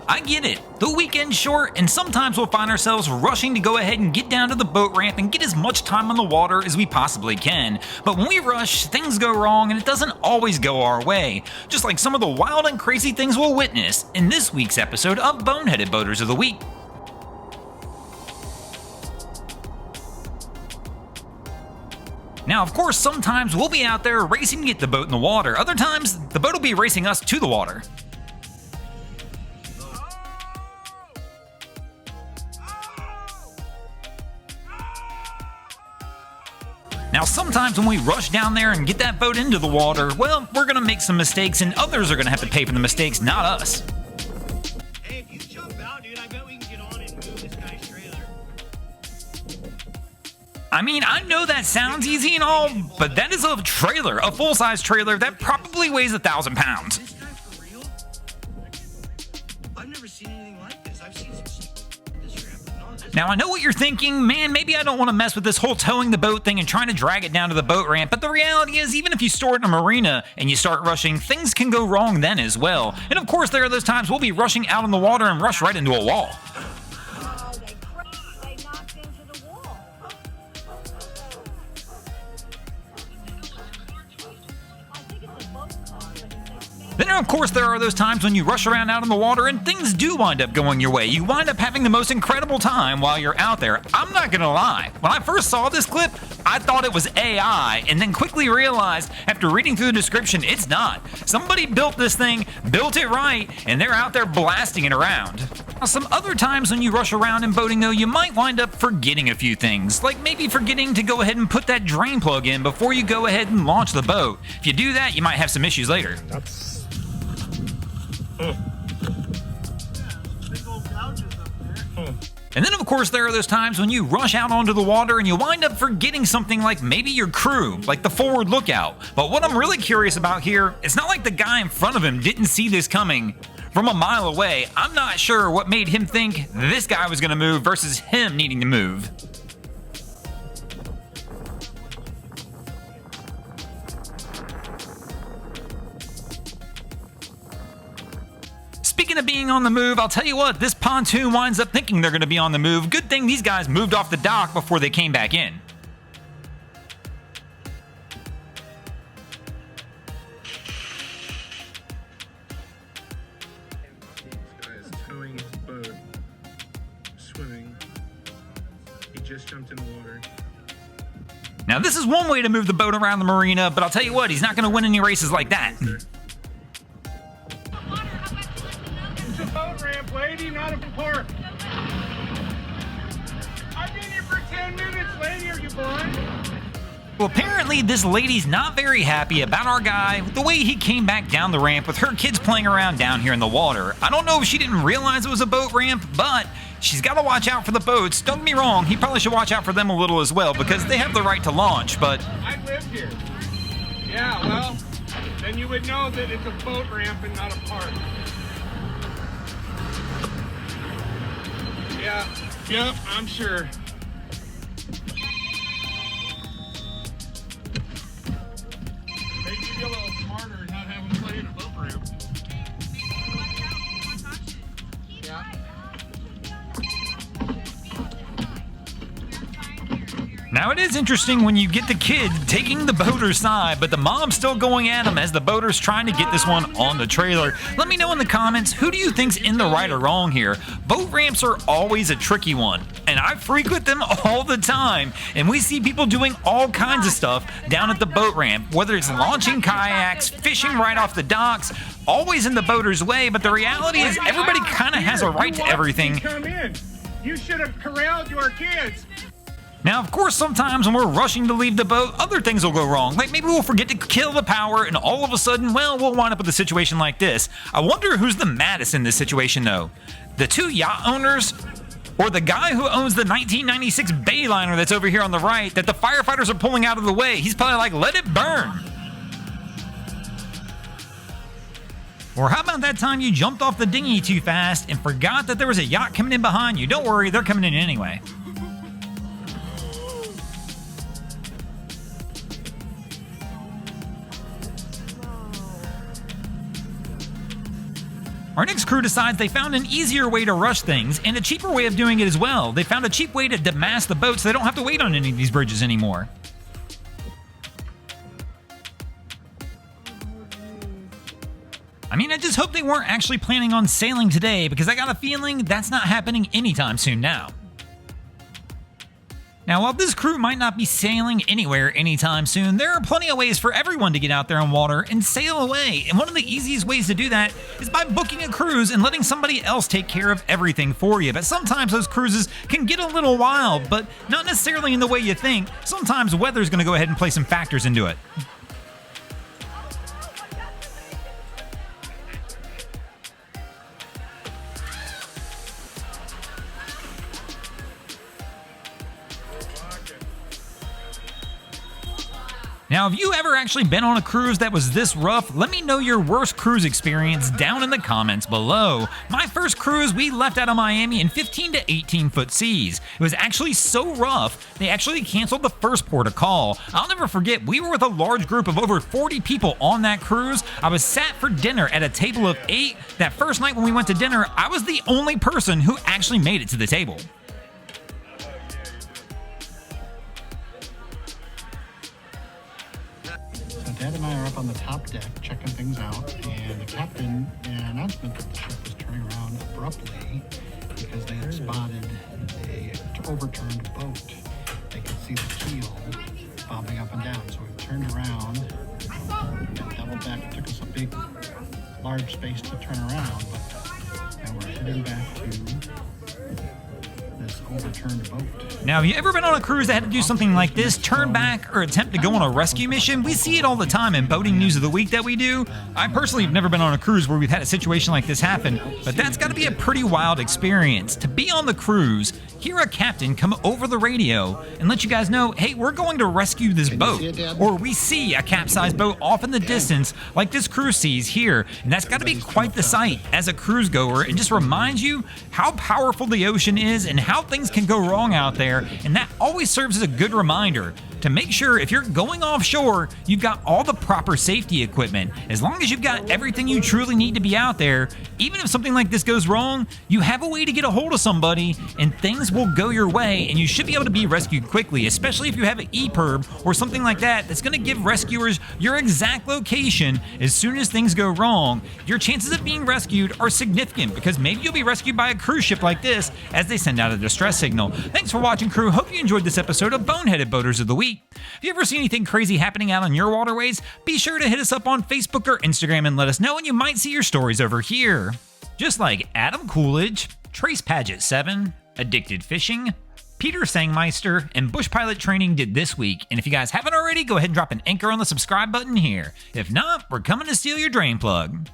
I get it, the weekend's short and sometimes we'll find ourselves rushing to go ahead and get down to the boat ramp and get as much time on the water as we possibly can. But when we rush, things go wrong and it doesn't always go our way, just like some of the wild and crazy things we'll witness in this week's episode of Boneheaded Boaters of the Week. Now, of course, sometimes we'll be out there racing to get the boat in the water. Other times, the boat will be racing us to the water. Now, sometimes when we rush down there and get that boat into the water, well, we're gonna make some mistakes and others are gonna have to pay for the mistakes, not us. Hey, if you jump out, dude, I bet we can get on and move this guy's trailer. I mean, I know that sounds easy and all, but that is a trailer, a full-size trailer that probably weighs 1,000 pounds. This guy for real? I've never seen anything like this. I've seen some this ramp, but not this. Now, I know what you're thinking, man, maybe I don't want to mess with this whole towing the boat thing and trying to drag it down to the boat ramp, but the reality is, even if you store it in a marina and you start rushing, things can go wrong then as well. And of course, there are those times we'll be rushing out on the water and rush right into a wall. Oh, they knocked into the wall. I think it's a boat car, but it's Then, of course, there are those times when you rush around out in the water and things do wind up going your way. You wind up having the most incredible time while you're out there. I'm not gonna lie, when I first saw this clip, I thought it was AI, and then quickly realized after reading through the description, it's not. Somebody built this thing, built it right, and they're out there blasting it around. Now, some other times when you rush around in boating though, you might wind up forgetting a few things, like maybe forgetting to go ahead and put that drain plug in before you go ahead and launch the boat. If you do that, you might have some issues later. Big old gouges up there. And then, of course, there are those times when you rush out onto the water and you wind up forgetting something like maybe your crew, like the forward lookout. But what I'm really curious about here, it's not like the guy in front of him didn't see this coming from a mile away. I'm not sure what made him think this guy was going to move versus him needing to move. Speaking of being on the move, I'll tell you what, this pontoon winds up thinking they're going to be on the move. Good thing these guys moved off the dock before they came back in. This guy is towing his boat, swimming. He just jumped in the water. Now, this is one way to move the boat around the marina, but I'll tell you what, he's not going to win any races like that. It's a boat ramp, lady, not a park. I've been here for 10 minutes, lady. Are you blind? Well, apparently this lady's not very happy about our guy, the way he came back down the ramp with her kids playing around down here in the water. I don't know if she didn't realize it was a boat ramp, but she's got to watch out for the boats. Don't get me wrong, he probably should watch out for them a little as well, because they have the right to launch, but... I live here. Yeah, well, then you would know that it's a boat ramp and not a park. Yeah, yep, I'm sure. Maybe you'd be a little smarter and not have them play in a boat ramp. Yeah. Now, it is interesting when you get the kid taking the boater's side, but the mom's still going at him as the boater's trying to get this one on the trailer. Let me know in the comments, who do you think's in the right or wrong here? Boat ramps are always a tricky one, and I frequent them all the time, and we see people doing all kinds of stuff down at the boat ramp, whether it's launching kayaks, fishing right off the docks, always in the boater's way, but the reality is everybody kind of has a right to everything. Come in. You should have corralled your kids. Now, of course, sometimes when we're rushing to leave the boat, other things will go wrong. Like maybe we'll forget to kill the power, and all of a sudden, well, we'll wind up with a situation like this. I wonder who's the maddest in this situation, though. The two yacht owners, or the guy who owns the 1996 Bayliner that's over here on the right that the firefighters are pulling out of the way. He's probably like, let it burn. Or how about that time you jumped off the dinghy too fast and forgot that there was a yacht coming in behind you? Don't worry, they're coming in anyway. Our next crew decides they found an easier way to rush things and a cheaper way of doing it as well. They found a cheap way to demast the boat so they don't have to wait on any of these bridges anymore. I mean, I just hope they weren't actually planning on sailing today, because I got a feeling that's not happening anytime soon now. Now, while this crew might not be sailing anywhere anytime soon, there are plenty of ways for everyone to get out there on water and sail away. And one of the easiest ways to do that is by booking a cruise and letting somebody else take care of everything for you. But sometimes those cruises can get a little wild, but not necessarily in the way you think. Sometimes weather's going to go ahead and play some factors into it. Now, have you ever actually been on a cruise that was this rough? Let me know your worst cruise experience down in the comments below. My first cruise, we left out of Miami in 15 to 18 foot seas. It was actually so rough, they actually canceled the first port of call. I'll never forget, we were with a large group of over 40 people on that cruise. I was sat for dinner at a table of 8. That first night when we went to dinner, I was the only person who actually made it to the table. Dad and I are up on the top deck checking things out, and the captain announcement that the ship was turning around abruptly because they had spotted a overturned boat. They could see the keel bobbing up and down, so we turned around and doubled back. It took us a big, large space to turn around, but now we're heading back to this overturned boat. Now, have you ever been on a cruise that had to do something like this, turn back or attempt to go on a rescue mission? We see it all the time in boating news of the week that we do. I personally have never been on a cruise where we've had a situation like this happen, but that's got to be a pretty wild experience. To be on the cruise, hear a captain come over the radio and let you guys know, hey, we're going to rescue this boat. Or we see a capsized boat off in the distance like this cruise sees here. And that's got to be quite the sight as a cruise goer. It just reminds you how powerful the ocean is and how things can go wrong out there. And that always serves as a good reminder to make sure if you're going offshore, you've got all the proper safety equipment. As long as you've got everything you truly need to be out there, even if something like this goes wrong, you have a way to get a hold of somebody and things will go your way and you should be able to be rescued quickly, especially if you have an EPIRB or something like that that's going to give rescuers your exact location as soon as things go wrong. Your chances of being rescued are significant because maybe you'll be rescued by a cruise ship like this as they send out a distress signal. Thanks for watching, crew. Hope you enjoyed this episode of Boneheaded Boaters of the Week. If you ever see anything crazy happening out on your waterways, be sure to hit us up on Facebook or Instagram and let us know, and you might see your stories over here. Just like Adam Coolidge, Trace Paget 7, Addicted Fishing, Peter Sangmeister, and Bush Pilot Training did this week. And if you guys haven't already, go ahead and drop an anchor on the subscribe button here. If not, we're coming to steal your drain plug.